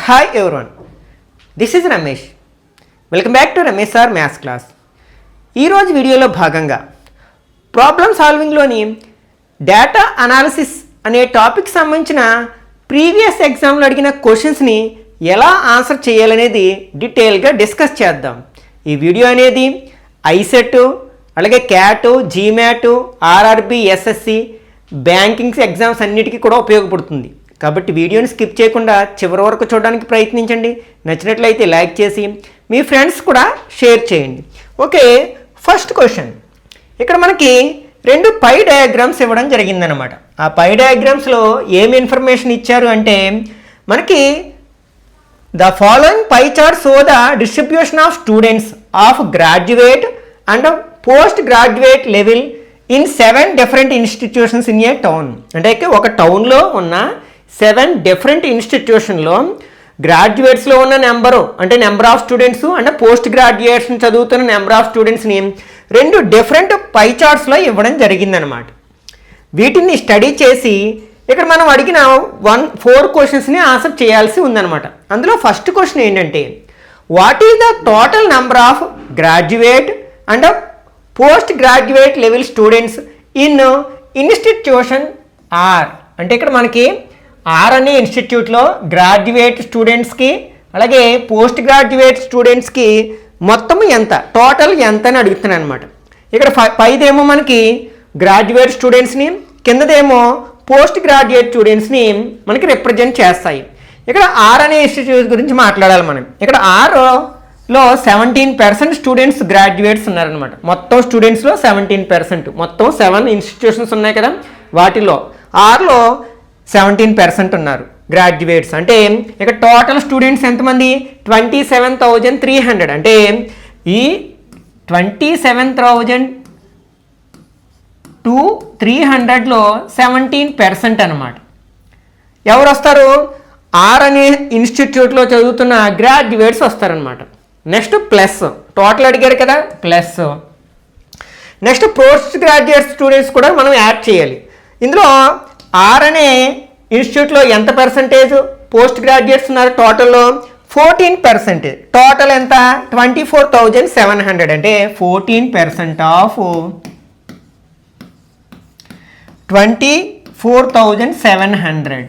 Hi everyone, this is Ramesh. Welcome back to Ramesh Sir Maths class. ఈ రోజు వీడియోలో భాగంగా ప్రాబ్లమ్ సాల్వింగ్లోని డేటా అనాలిసిస్ అనే టాపిక్ సంబంధించిన ప్రీవియస్ ఎగ్జామ్లో అడిగిన క్వశ్చన్స్ని ఎలా ఆన్సర్ చేయాలనేది డీటెయిల్గా డిస్కస్ చేద్దాం. ఈ వీడియో అనేది ఐసెట్ అలాగే cat, GMAT, RRB, SSC, bankings exams అన్నిటికీ కూడా ఉపయోగపడుతుంది. కాబట్టి వీడియోని స్కిప్ చేయకుండా చివరి వరకు చూడడానికి ప్రయత్నించండి. నచ్చినట్లయితే లైక్ చేసి మీ ఫ్రెండ్స్ కూడా షేర్ చేయండి. Okay, first question. ఇక్కడ మనకి రెండు పై డయాగ్రామ్స్ ఇవ్వడం జరిగిందనమాట. ఆ పై డయాగ్రామ్స్లో ఏమి ఇన్ఫర్మేషన్ ఇచ్చారు అంటే మనకి the following pie chart show the distribution of students of graduate and post graduate level in 7 different institutions in a town. అంటే ఒక టౌన్లో ఉన్న 7 డిఫరెంట్ ఇన్స్టిట్యూషన్లో గ్రాడ్యుయేట్స్లో ఉన్న నెంబరు అంటే number of students and post గ్రాడ్యుయేట్స్ని చదువుతున్న నెంబర్ ఆఫ్ స్టూడెంట్స్ని రెండు డిఫరెంట్ పై చార్ట్స్లో ఇవ్వడం జరిగిందనమాట. వీటిని స్టడీ చేసి ఇక్కడ మనం అడిగిన 4 క్వశ్చన్స్ని ఆన్సర్ చేయాల్సి ఉందన్నమాట. అందులో ఫస్ట్ క్వశ్చన్ ఏంటంటే what is the total number of graduate and post graduate level students in institution or. అంటే ఇక్కడ మనకి ఆర్ అనే ఇన్స్టిట్యూట్లో గ్రాడ్యుయేట్ స్టూడెంట్స్కి అలాగే పోస్ట్ గ్రాడ్యుయేట్ స్టూడెంట్స్కి మొత్తం ఎంత, టోటల్ ఎంత అని అడుగుతున్నాను అనమాట. ఇక్కడ పైదేమో మనకి గ్రాడ్యుయేట్ స్టూడెంట్స్ని, కిందదేమో పోస్ట్ గ్రాడ్యుయేట్ స్టూడెంట్స్ని మనకి రిప్రజెంట్ చేస్తాయి. ఇక్కడ ఆర్ అనే ఇన్స్టిట్యూట్ గురించి మాట్లాడాలి మనం. ఇక్కడ ఆర్లో 17% స్టూడెంట్స్ గ్రాడ్యుయేట్స్ ఉన్నారనమాట. మొత్తం స్టూడెంట్స్లో 17%, మొత్తం 7 ఇన్స్టిట్యూషన్స్ ఉన్నాయి కదా, వాటిలో ఆర్లో 17% ఉన్నారు గ్రాడ్యుయేట్స్. అంటే ఇక్కడ టోటల్ స్టూడెంట్స్ ఎంతమంది? 27,300. అంటే ఈ 27,300లో 17% అనమాట. ఎవరు వస్తారు? ఆర్ అనే ఇన్స్టిట్యూట్లో చదువుతున్న గ్రాడ్యుయేట్స్ వస్తారనమాట. నెక్స్ట్ ప్లస్, టోటల్ అడిగారు కదా, plus. Next post graduate students కూడా మనం యాడ్ చేయాలి. ఇందులో ఆర్ అనే ఇన్స్టిట్యూట్లో ఎంత పర్సంటేజ్ పోస్ట్ గ్రాడ్యుయేట్స్ ఉన్నారు? టోటల్లో 14%. టోటల్ ఎంత? 24,700. అంటే 14% ఆఫ్ 24,700.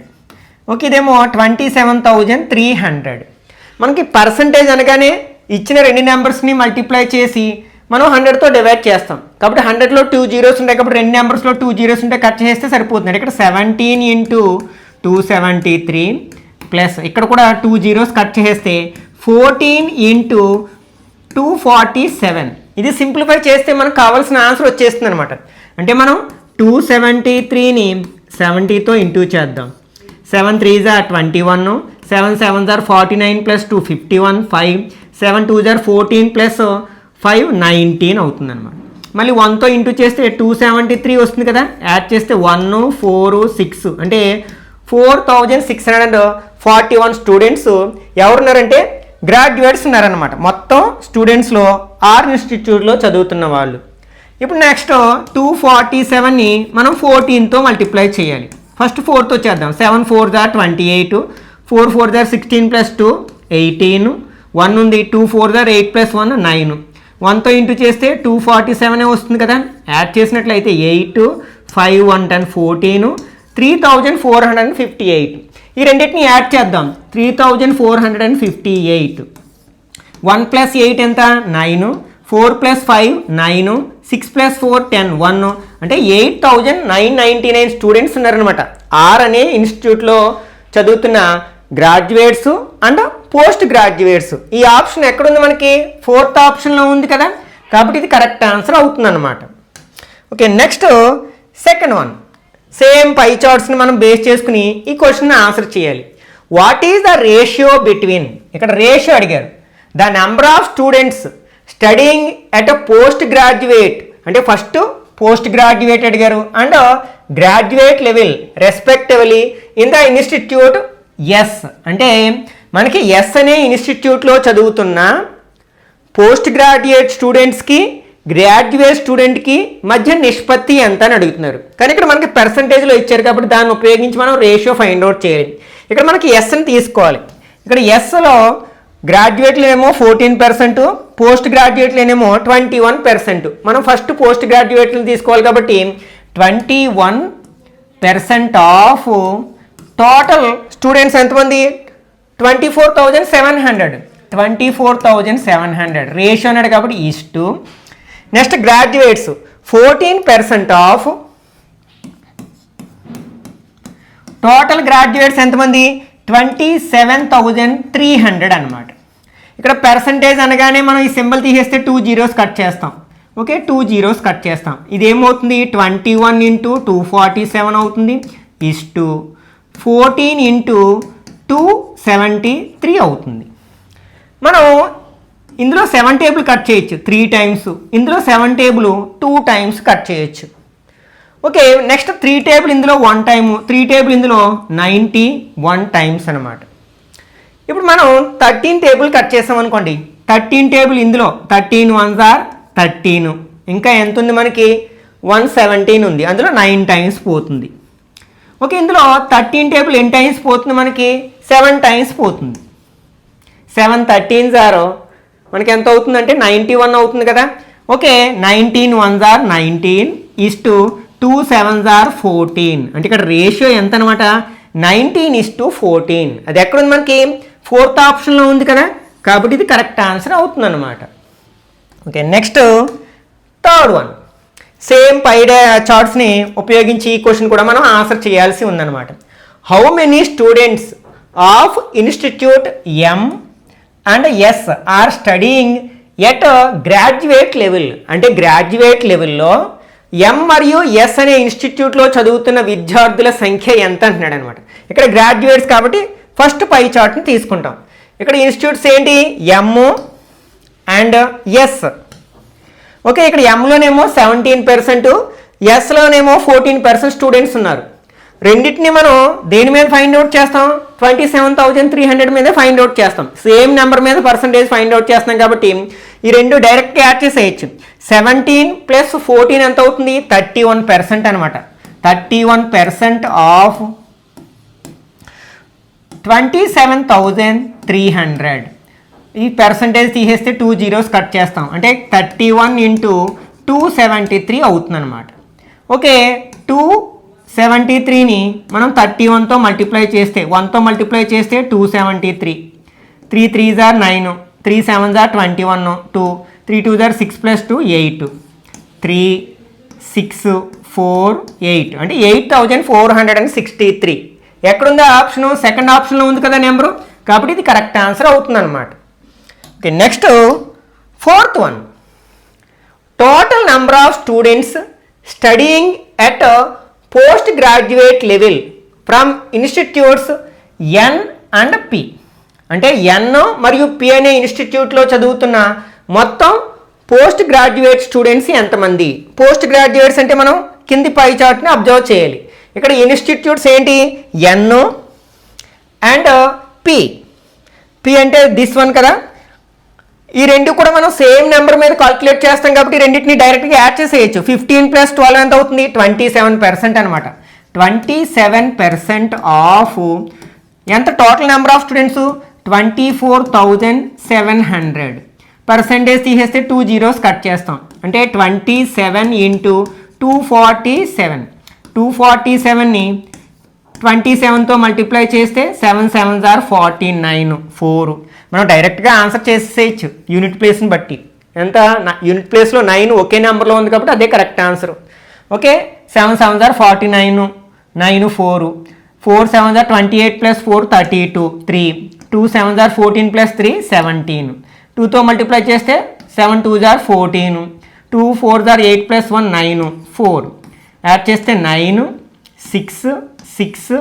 ఓకే, ఇదేమో 27,300. మనకి పర్సంటేజ్ అనగానే ఇచ్చిన రెండు నెంబర్స్ని మల్టిప్లై చేసి మనం 100తో డివైడ్ చేస్తాం. కాబట్టి 100లో 2 zeros ఉంటాయి కాబట్టి రెండు నెంబర్స్లో 2 zeros ఉంటే కట్ చేస్తే సరిపోతుంది. ఇక్కడ 17 × 273 ప్లస్ ఇక్కడ కూడా 2 zeros కట్ చేస్తే 14 × 247. ఇది సింప్లిఫై చేస్తే మనకు కావాల్సిన ఆన్సర్ వచ్చేస్తుంది అనమాట. అంటే మనం 273ని 70తో ఇంటూ చేద్దాం. 7 3s are 21, 7 7s are 49 + 2 51, 5 7 2s are 14 + 5 19 అవుతుంది అనమాట. మళ్ళీ 1తో ఇంటూ చేస్తే 273 వస్తుంది కదా, యాడ్ చేస్తే 1 4 6 అంటే 4,641 స్టూడెంట్స్ ఎవరున్నారంటే గ్రాడ్యుయేట్స్ ఉన్నారనమాట. మొత్తం స్టూడెంట్స్లో ఆర్ ఇన్స్టిట్యూట్లో చదువుతున్న వాళ్ళు. ఇప్పుడు నెక్స్ట్ 247ని మనం 14తో మల్టిప్లై చేయాలి. ఫస్ట్ 4తో చేద్దాం. 7 4s are 28, 4 4s are 16 + 2 18, 1 ఉంది, 2 4s are 8 + 1 9. 1తో ఇంటూ చేస్తే 247 వస్తుంది కదా, యాడ్ చేసినట్లయితే 8 5 1 10 14 3,458. ఈ రెండింటిని యాడ్ చేద్దాం. 3,458. 1 + 8 ఎంత? 9, 4 + 5 9, 6 + 4 10 1. అంటే 8,999 స్టూడెంట్స్ ఉన్నారనమాట ఆర్ అనే ఇన్స్టిట్యూట్లో చదువుతున్న గ్రాడ్యుయేట్స్ అండ్ పోస్ట్ గ్రాడ్యుయేట్స్. ఈ ఆప్షన్ ఎక్కడుంది? మనకి 4th ఆప్షన్లో ఉంది కదా, కాబట్టి ఇది కరెక్ట్ ఆన్సర్ అవుతుంది అనమాట. Okay, next second one. Same pie చార్ట్స్ని మనం బేస్ చేసుకుని ఈ క్వశ్చన్ ఆన్సర్ చేయాలి. What is the ratio between, ఇక్కడ రేషియో అడిగారు, the number of students studying at a post graduate. అంటే ఫస్ట్ పోస్ట్ గ్రాడ్యుయేట్ అడిగారు and graduate level respectively in the institute S. అంటే మనకి ఎస్ అనే ఇన్స్టిట్యూట్లో చదువుతున్న పోస్ట్ గ్రాడ్యుయేట్ స్టూడెంట్స్కి గ్రాడ్యుయేట్ స్టూడెంట్కి మధ్య నిష్పత్తి ఎంత అని అడుగుతున్నారు. కానీ ఇక్కడ మనకి పర్సంటేజ్లో ఇచ్చారు కాబట్టి దాన్ని ఉపయోగించి మనం రేషియో ఫైండ్ అవుట్ చేయాలి. ఇక్కడ మనకి ఎస్ అని తీసుకోవాలి. ఇక్కడ ఎస్లో గ్రాడ్యుయేట్లేమో 14%, పోస్ట్ గ్రాడ్యుయేట్లేనేమో 21%. మనం ఫస్ట్ పోస్ట్ గ్రాడ్యుయేట్లు తీసుకోవాలి కాబట్టి 21% ఆఫ్ టోటల్ స్టూడెంట్స్ ఎంతమంది 24,700 రేషియో అన్నాడు కాబట్టి is. Next graduates 14% of total graduates ఎంతమంది 27,300 అనమాట. ఇక్కడ పర్సంటేజ్ అనగానే మనం ఈ సింబల్ తీసేస్తే 2 zeros కట్ చేస్తాం. ఓకే, 2 zeros కట్ చేస్తాం. ఇదేమవుతుంది 21 × 247 అవుతుంది ఈస్టు 14 × 273 అవుతుంది. మనం ఇందులో 7 టేబుల్ కట్ చేయొచ్చు 3 times, ఇందులో 7 టేబుల్ 2 times కట్ చేయొచ్చు. ఓకే, నెక్స్ట్ 3 టేబుల్ ఇందులో 1 time, 3 టేబుల్ ఇందులో 91 times అనమాట. ఇప్పుడు మనం 13 టేబుల్ కట్ చేసాం అనుకోండి. 13 టేబుల్ ఇందులో 13 1s are 13, ఇంకా ఎంత ఉంది మనకి 117 ఉంది, అందులో 9 times పోతుంది. ఓకే, ఇందులో 13 టేబుల్ ఎన్ని టైమ్స్ పోతుంది మనకి 7 times పోతుంది. 7 13s are మనకి ఎంత అవుతుందంటే 91 అవుతుంది కదా. Okay, 19 1s are 19 is 2 7s are 14. అంటే ఇక్కడ రేషియో ఎంత అనమాట 19:14. అది ఎక్కడుంది మనకి 4th ఆప్షన్లో ఉంది కదా, కాబట్టి ఇది కరెక్ట్ ఆన్సర్ అవుతుంది అనమాట. Okay, next third one. Same pie చార్ట్స్ని ఉపయోగించి ఈ క్వశ్చన్ కూడా మనం ఆన్సర్ చేయాల్సి ఉందన్నమాట. How many students of institute M and S are studying at graduate level. అంటే గ్రాడ్యుయేట్ లెవెల్లో ఎం మరియు ఎస్ అనే ఇన్స్టిట్యూట్లో చదువుతున్న విద్యార్థుల సంఖ్య ఎంత అంటున్నాడు అనమాట. ఇక్కడ గ్రాడ్యుయేట్స్ కాబట్టి ఫస్ట్ పై చార్ట్ని తీసుకుంటాం. ఇక్కడ ఇన్స్టిట్యూట్స్ ఏంటి ఎమ్ అండ్ ఎస్. ఓకే, ఇక్కడ ఎంలోనేమో 17%, ఎస్లోనేమో 14% స్టూడెంట్స్ ఉన్నారు. రెండింటిని మనం దేని మీద ఫైండ్ అవుట్ చేస్తాం 27,300 మీద ఫైండ్ అవుట్ చేస్తాం. సేమ్ నెంబర్ మీద పర్సంటేజ్ ఫైండ్ అవుట్ చేస్తాం కాబట్టి ఈ రెండు డైరెక్ట్గా యాడ్ చేసేయచ్చు. 17 + 14 ఎంత అవుతుంది 31% అనమాట. 31% ఆఫ్ 27,300. ఈ పర్సంటేజ్ తీసేస్తే 2 zeros కట్ చేస్తాం, అంటే 31 × 273 అవుతుంది అనమాట. ఓకే, 273ని మనం 31తో మల్టిప్లై చేస్తే 1తో మల్టిప్లై చేస్తే 273. 3 3s are 9, 3 7s are 21, 2 3 2s are 6 + 2 8, 3 6 4 8 అంటే 8,463. ఎక్కడుంది ఆప్షను సెకండ్ ఆప్షన్లో ఉంది కదా నెంబరు, కాబట్టి ఇది కరెక్ట్ ఆన్సర్ అవుతుంది అనమాట. Okay, next fourth one. Total number of students studying at postgraduate level from institutes N and P. అంటే ఎన్ మరియు పి అనే ఇన్స్టిట్యూట్లో చదువుతున్న మొత్తం పోస్ట్ గ్రాడ్యుయేట్ స్టూడెంట్స్ ఎంతమంది. పోస్ట్ గ్రాడ్యుయేట్స్ అంటే మనం కింది పై చార్ట్ని అబ్జర్వ్ చేయాలి. ఇక్కడ ఇన్స్టిట్యూట్స్ ఏంటి ఎన్ అండ్ పి. పి అంటే దిస్ వన్ కదా. ఈ రెండు కూడా మనం సేమ్ నెంబర్ మీద కాల్కులేట్ చేస్తాం కాబట్టి రెండింటిని డైరెక్ట్గా యాడ్ చేసేయచ్చు. 15 + 12 ఎంత అవుతుంది 27% అనమాట. 27% ఆఫ్ ఎంత total number of students 24,700. Percentage తీసేస్తే 2 zeros కట్ చేస్తాం, అంటే 27 × 247. 247ని 27తో మల్టిప్లై చేస్తే 7 7s are 49, 4. మనం డైరెక్ట్గా ఆన్సర్ చేసేయచ్చు యూనిట్ ప్లేస్ని బట్టి. ఎంత యూనిట్ ప్లేస్లో 9 ఒకే నెంబర్లో ఉంది కాబట్టి అదే correct answer. Okay, 7 7s are 49, 9 4, 4 7s are 28 + 4 32, 3 2 7s are 14 + 3 17. 2తో మల్టిప్లై చేస్తే 7 2s are 14, 2 4s are 8 + 1 9, 4. Add చేస్తే 9 6 6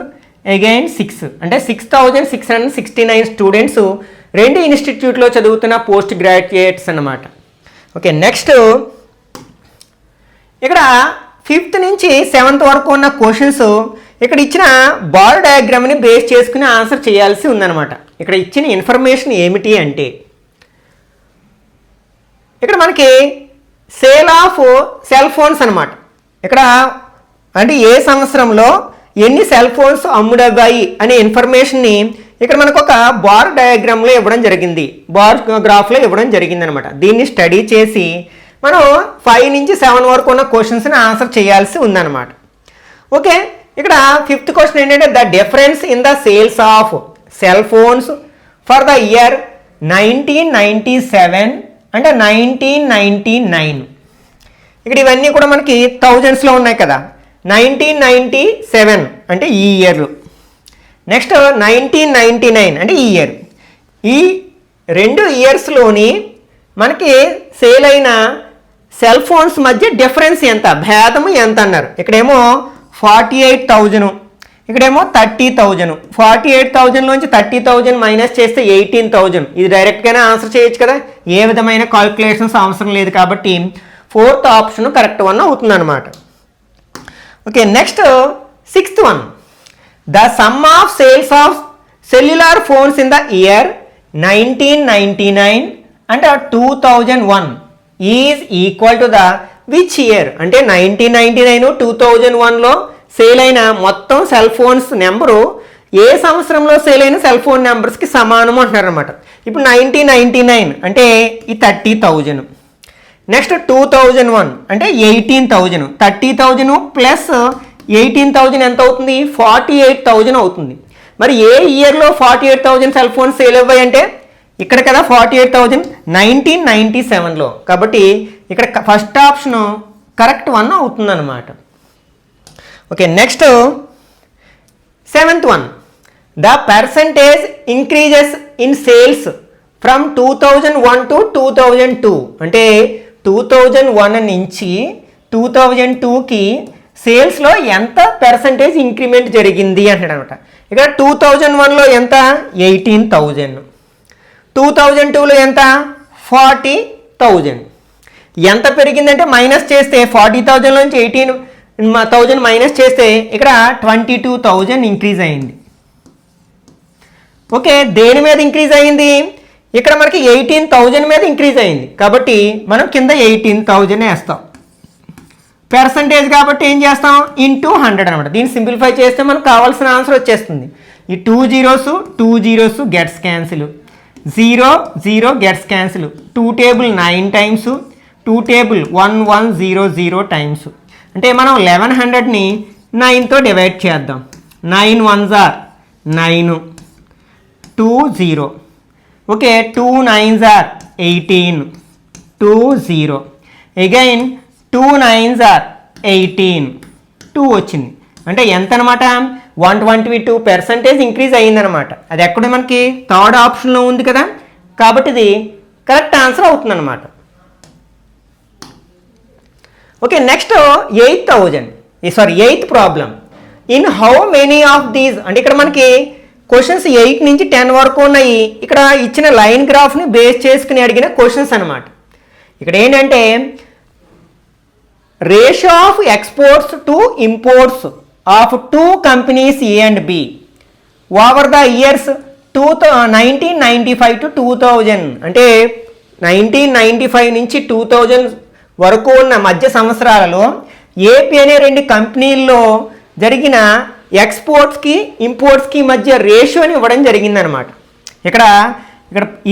అగైన్ 6 అంటే 6,669 స్టూడెంట్స్ రెండు ఇన్స్టిట్యూట్లో చదువుతున్న పోస్ట్ గ్రాడ్యుయేట్స్ అన్నమాట. ఓకే, నెక్స్ట్ ఇక్కడ 5th నుంచి 7th వరకు ఉన్న క్వశ్చన్స్ ఇక్కడ ఇచ్చిన బార్ డయాగ్రామ్ని బేస్ చేసుకుని ఆన్సర్ చేయాల్సి ఉందన్నమాట. ఇక్కడ ఇచ్చిన ఇన్ఫర్మేషన్ ఏమిటి అంటే ఇక్కడ మనకి సేల్ ఆఫ్ సెల్ ఫోన్స్ అనమాట. ఇక్కడ అంటే ఏ సంవత్సరంలో ఎన్ని సెల్ ఫోన్స్ అమ్ముడయ్యాయి అనే ఇన్ఫర్మేషన్ని ఇక్కడ మనకు ఒక బార్ డయాగ్రామ్లో ఇవ్వడం జరిగింది, బార్ గ్రాఫ్లో ఇవ్వడం జరిగింది అనమాట. దీన్ని స్టడీ చేసి మనం 5 నుంచి 7 వరకు ఉన్న క్వశ్చన్స్ని ఆన్సర్ చేయాల్సి ఉందన్నమాట. ఓకే, ఇక్కడ 5th క్వశ్చన్ ఏంటంటే the difference in the sales of cell phones for the year 1997 అంటే 1999. ఇక్కడ ఇవన్నీ కూడా మనకి థౌజండ్స్లో ఉన్నాయి కదా. 1997 అంటే ఈ ఇయర్లో, నెక్స్ట్ 1999 అంటే ఈ ఇయర్. ఈ 2 ఇయర్స్లోని మనకి సేల్ అయిన సెల్ ఫోన్స్ మధ్య డిఫరెన్స్ ఎంత, భేదము ఎంత అన్నారు. ఇక్కడేమో 48,000, ఇక్కడేమో 30,000. 48,000లోంచి 30,000 మైనస్ చేస్తే 18,000. ఇది డైరెక్ట్గానే ఆన్సర్ చేయొచ్చు కదా, ఏ విధమైన కాల్కులేషన్స్ అవసరం లేదు. కాబట్టి 4th ఆప్షన్ కరెక్ట్ వన్ అవుతుంది అనమాట. Okay, next 6th one. The sum of sales of cellular phones in the year 1999 అంటే 2001 is equal to the which year అంటే 1999 2001లో సేల్ అయిన మొత్తం సెల్ ఫోన్స్ నెంబరు ఏ సంవత్సరంలో సేల్ అయిన సెల్ ఫోన్ నెంబర్స్కి సమానం అంటున్నారు అనమాట. ఇప్పుడు 1999 అంటే ఈ 30,000, నెక్స్ట్ 2001 అంటే 18,000. 30,000 ప్లస్ 18,000 ఎంత అవుతుంది, 48,000 అవుతుంది. మరి ఏ ఇయర్లో 48,000 సెల్ ఫోన్స్ సేల్ అవ్వాయి అంటే ఇక్కడ కదా 48,000 1997లో. కాబట్టి ఇక్కడ ఫస్ట్ ఆప్షన్ కరెక్ట్ వన్ అవుతుంది అనమాట. Okay, next 7th one. The percentage increases in sales from 2001 to 2002 అంటే 2001 నుంచి 2002కి సేల్స్లో ఎంత పర్సంటేజ్ ఇంక్రిమెంట్ జరిగింది అంటాడు అనమాట. ఇక్కడ 2001లో ఎంత, 18,000. 2002లో ఎంత, 40,000. ఎంత పెరిగిందంటే మైనస్ చేస్తే 40,000లోంచి 18,000 మైనస్ చేస్తే ఇక్కడ 22,000 ఇంక్రీజ్ అయింది. ఓకే, దేని మీద ఇంక్రీజ్ అయింది, ఇక్కడ మనకి 18,000 మీద ఇంక్రీజ్ అయింది. కాబట్టి మనం కింద 18,000 వేస్తాం. పర్సంటేజ్ కాబట్టి ఏం చేస్తాం, ఇంటూ 100 అనమాట. దీన్ని సింప్లిఫై చేస్తే మనకు కావాల్సిన ఆన్సర్ వచ్చేస్తుంది. ఈ 2 zeros gets cancel, 0 0 gets cancel, 2 table 9 times, 2 table 1100 times. అంటే మనం 1100ని 9తో డివైడ్ చేద్దాం. 9 1s are 9, 2 0. Okay, 2 9s are 18, 2 0. Again 2 9s are 18, 2 వచ్చింది. అంటే ఎంత అనమాట, 122% ఇంక్రీజ్ అయ్యిందనమాట. అది ఎక్కడ మనకి థర్డ్ ఆప్షన్లో ఉంది కదా, కాబట్టి ఇది కరెక్ట్ ఆన్సర్ అవుతుంది అనమాట. Okay, next 8th problem. In how many of these అంటే ఇక్కడ మనకి క్వశ్చన్స్ 8 నుంచి 10 వరకు ఉన్నాయి. ఇక్కడ ఇచ్చిన లైన్ గ్రాఫ్ని బేస్ చేసుకుని అడిగిన క్వశ్చన్స్ అనమాట. ఇక్కడ ఏంటంటే ratio of exports to imports of 2 companies A and be over the years 1995 to 2000 అంటే 1995 నుంచి 2000 వరకు ఉన్న మధ్య సంవత్సరాలలో ఏపీ అనే 2 కంపెనీల్లో జరిగిన ఎక్స్పోర్ట్స్కి ఇంపోర్ట్స్కి మధ్య రేషియోని ఇవ్వడం జరిగిందనమాట. ఇక్కడ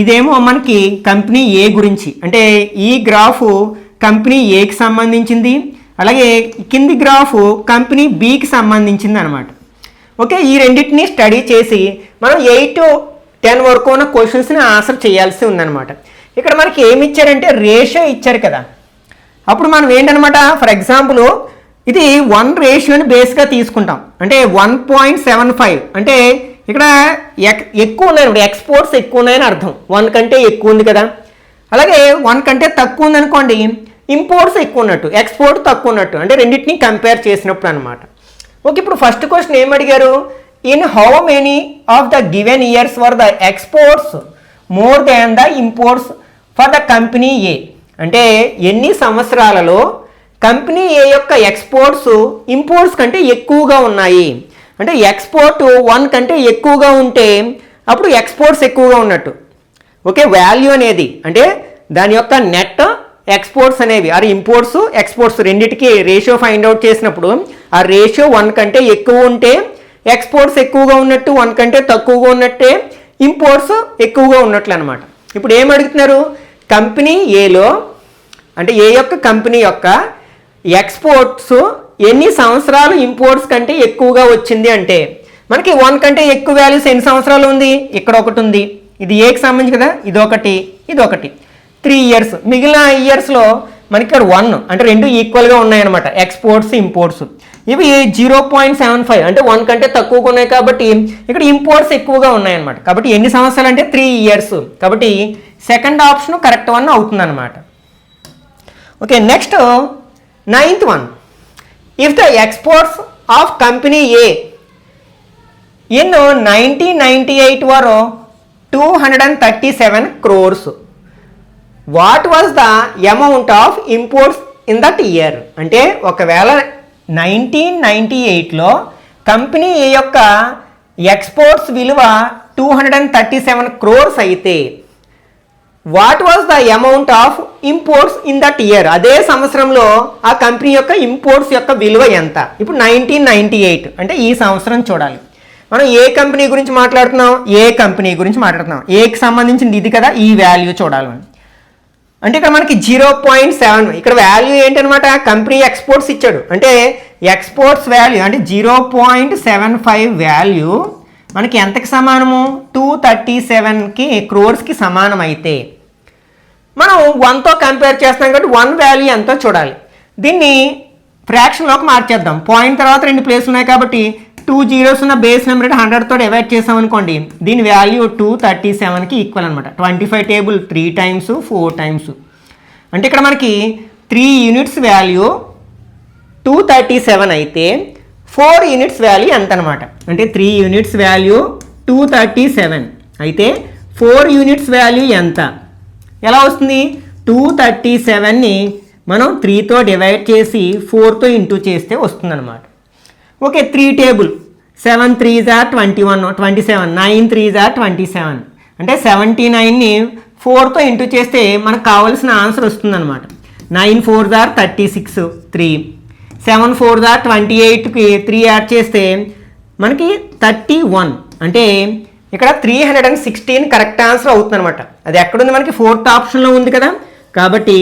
ఇదేమో మనకి కంపెనీ ఏ గురించి, అంటే ఈ గ్రాఫ్ కంపెనీ ఏకి సంబంధించింది, అలాగే కింది గ్రాఫ్ కంపెనీ బికి సంబంధించింది అనమాట. ఓకే, ఈ రెండింటిని స్టడీ చేసి మనం 8 to 10 వరకు ఉన్న క్వశ్చన్స్ని ఆన్సర్ చేయాల్సి ఉందన్నమాట. ఇక్కడ మనకి ఏమి ఇచ్చారంటే రేషియో ఇచ్చారు కదా, అప్పుడు మనం ఏంటనమాట, ఫర్ ఎగ్జాంపుల్ ఇది 1 రేషియోని బేస్గా తీసుకుంటాం. అంటే 1.75 అంటే ఇక్కడ ఎక్కువ ఉన్నాయి, ఎక్స్పోర్ట్స్ ఎక్కువ ఉన్నాయని అర్థం. 1 కంటే ఎక్కువ ఉంది కదా. అలాగే 1 కంటే తక్కువ ఉందనుకోండి, ఇంపోర్ట్స్ ఎక్కువ ఉన్నట్టు, ఎక్స్పోర్ట్ తక్కువ ఉన్నట్టు, అంటే రెండింటిని కంపేర్ చేసినప్పుడు అనమాట. ఓకే, ఇప్పుడు ఫస్ట్ క్వశ్చన్ ఏం అడిగారు, in how many of the given years for the exports more than the imports for the company A అంటే ఎన్ని సంవత్సరాలలో కంపెనీ ఏ యొక్క ఎక్స్పోర్ట్స్ ఇంపోర్ట్స్ కంటే ఎక్కువగా ఉన్నాయి. అంటే ఎక్స్పోర్ట్ 1 కంటే ఎక్కువగా ఉంటే అప్పుడు ఎక్స్పోర్ట్స్ ఎక్కువగా ఉన్నట్టు. ఓకే, వాల్యూ అనేది అంటే దాని యొక్క నెట్ ఎక్స్పోర్ట్స్ అనేవి ఆర్ ఇంపోర్ట్స్ ఎక్స్పోర్ట్స్ రెండింటికి రేషియో ఫైండ్ అవుట్ చేసినప్పుడు ఆ రేషియో 1 కంటే ఎక్కువ ఉంటే ఎక్స్పోర్ట్స్ ఎక్కువగా ఉన్నట్టు, 1 కంటే తక్కువగా ఉన్నట్టే ఇంపోర్ట్స్ ఎక్కువగా ఉన్నట్లు అనమాట. ఇప్పుడు ఏం అడుగుతున్నారు, కంపెనీ ఏలో అంటే ఏ యొక్క కంపెనీ యొక్క ఎక్స్పోర్ట్స్ ఎన్ని సంవత్సరాలు ఇంపోర్ట్స్ కంటే ఎక్కువగా వచ్చింది అంటే మనకి 1 కంటే ఎక్కువ వాల్యూస్ ఎన్ని సంవత్సరాలు ఉంది, ఇక్కడ ఒకటి ఉంది, ఇది ఏకి సంబంధించి కదా, ఇదొకటి 3 ఇయర్స్. మిగిలిన ఇయర్స్లో మనకి ఇక్కడ 1 అంటే రెండు ఈక్వల్గా ఉన్నాయన్నమాట ఎక్స్పోర్ట్స్ ఇంపోర్ట్స్. ఇవి 0.75 అంటే 1 కంటే తక్కువగా ఉన్నాయి కాబట్టి ఇక్కడ ఇంపోర్ట్స్ ఎక్కువగా ఉన్నాయన్నమాట. కాబట్టి ఎన్ని సంవత్సరాలు అంటే 3 ఇయర్స్. కాబట్టి సెకండ్ ఆప్షన్ కరెక్ట్ వన్ అవుతుందన్నమాట. Okay, next 9th one. If the exports of company A in 1998 were 237 crores, what was the amount of imports in that year? అంటే ఒకవేళ 1998లో కంపెనీ ఏ యొక్క ఎక్స్పోర్ట్స్ విలువ 237 crores అయితే what was the amount of imports in that year, అదే సంవత్సరంలో ఆ company యొక్క imports యొక్క విలువ ఎంత? ఇప్పుడు 1998 అంటే ఈ సంవత్సరం చూడాలి. మనం ఏ కంపెనీ గురించి మాట్లాడుతున్నాం, ఏకి సంబంధించింది ఇది కదా, ఈ వాల్యూ చూడాలి మనం. అంటే ఇక్కడ మనకి 0.7, ఇక్కడ వాల్యూ ఏంటనమాట, కంపెనీ ఎక్స్పోర్ట్స్ ఇచ్చాడు అంటే ఎక్స్పోర్ట్స్ వాల్యూ అంటే 0.75 వాల్యూ మనకి ఎంతకి సమానము, 237 క్రోర్స్కి సమానం అయితే మనం 1తో కంపేర్ చేస్తాం కాబట్టి 1 వాల్యూ ఎంతో చూడాలి. దీన్ని ఫ్రాక్షన్లోకి మార్చేద్దాం. పాయింట్ తర్వాత 2 ప్లేస్లు ఉన్నాయి కాబట్టి 2 zeros ఉన్న బేస్ నెంబర్ 100తో డివైడ్ చేసాం అనుకోండి, దీని వాల్యూ 237కి ఈక్వల్ అనమాట. 25 టేబుల్ 3 times 4 times అంటే ఇక్కడ మనకి 3 యూనిట్స్ వాల్యూ 237 అయితే 4 యూనిట్స్ వాల్యూ ఎంత అనమాట. అంటే 3 యూనిట్స్ వాల్యూ 237 అయితే 4 యూనిట్స్ వాల్యూ ఎంత, ఎలా వస్తుంది, 237ని మనం 3తో డివైడ్ చేసి 4తో ఇంటూ చేస్తే వస్తుందన్నమాట. Okay, 3 table 7 3s are 21 27 9 3s are 27 అంటే 79ని 4తో ఇంటూ చేస్తే మనకు కావాల్సిన ఆన్సర్ వస్తుందన్నమాట. 9 4s are 36 3 7 4s are 28కి 3 add చేస్తే మనకి 31 అంటే ఇక్కడ 316 కరెక్ట్ ఆన్సర్ అవుతుందన్నమాట. అది ఎక్కడుంది, మనకి 4th ఆప్షన్లో ఉంది కదా, కాబట్టి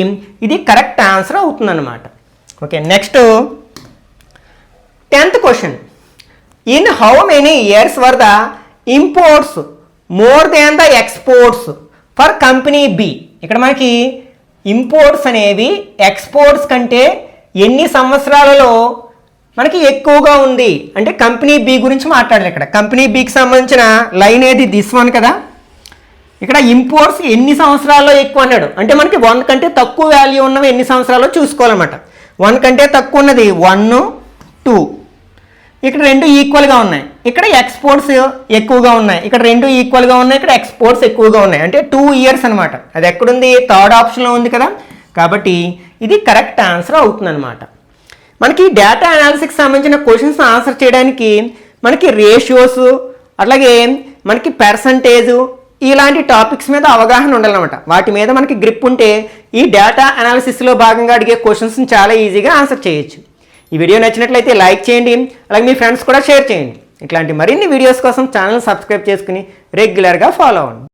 ఇది కరెక్ట్ ఆన్సర్ అవుతుందన్నమాట. Okay, next 10th question. In how many years were the imports more than the exports for company B? ఇక్కడ మనకి ఇంపోర్ట్స్ అనేవి ఎక్స్పోర్ట్స్ కంటే ఎన్ని సంవత్సరాలలో మనకి ఎక్కువగా ఉంది అంటే కంపెనీ బి గురించి మాట్లాడాలి. ఇక్కడ కంపెనీ బికి సంబంధించిన లైన్ ఏది, దిస్ వన్ కదా. ఇక్కడ ఇంపోర్ట్స్ ఎన్ని సంవత్సరాల్లో ఎక్కువ అన్నాడు అంటే మనకి 1 కంటే తక్కువ వాల్యూ ఉన్నవి ఎన్ని సంవత్సరాల్లో చూసుకోవాలన్నమాట. 1 కంటే తక్కువ ఉన్నది 1 2, ఇక్కడ 2 ఈక్వల్గా ఉన్నాయి, ఇక్కడ ఎక్స్పోర్ట్స్ ఎక్కువగా ఉన్నాయి, ఇక్కడ 2 ఈక్వల్గా ఉన్నాయి, ఇక్కడ ఎక్స్పోర్ట్స్ ఎక్కువగా ఉన్నాయి అంటే 2 ఇయర్స్ అనమాట. అది ఎక్కడుంది, 3rd ఆప్షన్లో ఉంది కదా, కాబట్టి ఇది కరెక్ట్ ఆన్సర్ అవుతుందన్నమాట. మనకి డేటా అనాలిసిస్కి సంబంధించిన క్వశ్చన్స్ ఆన్సర్ చేయడానికి మనకి రేషియోస్ అలాగే మనకి పర్సంటేజ్ ఇలాంటి టాపిక్స్ మీద అవగాహన ఉండాలన్నమాట. వాటి మీద మనకి గ్రిప్ ఉంటే ఈ డేటా అనాలిసిస్లో భాగంగా అడిగే క్వశ్చన్స్ని చాలా ఈజీగా ఆన్సర్ చేయొచ్చు. ఈ వీడియో నచ్చినట్లయితే లైక్ చేయండి, అలాగే మీ ఫ్రెండ్స్ కూడా షేర్ చేయండి. ఇట్లాంటి మరిన్ని వీడియోస్ కోసం ఛానల్ సబ్స్క్రైబ్ చేసుకుని రెగ్యులర్గా ఫాలో అవ్వండి.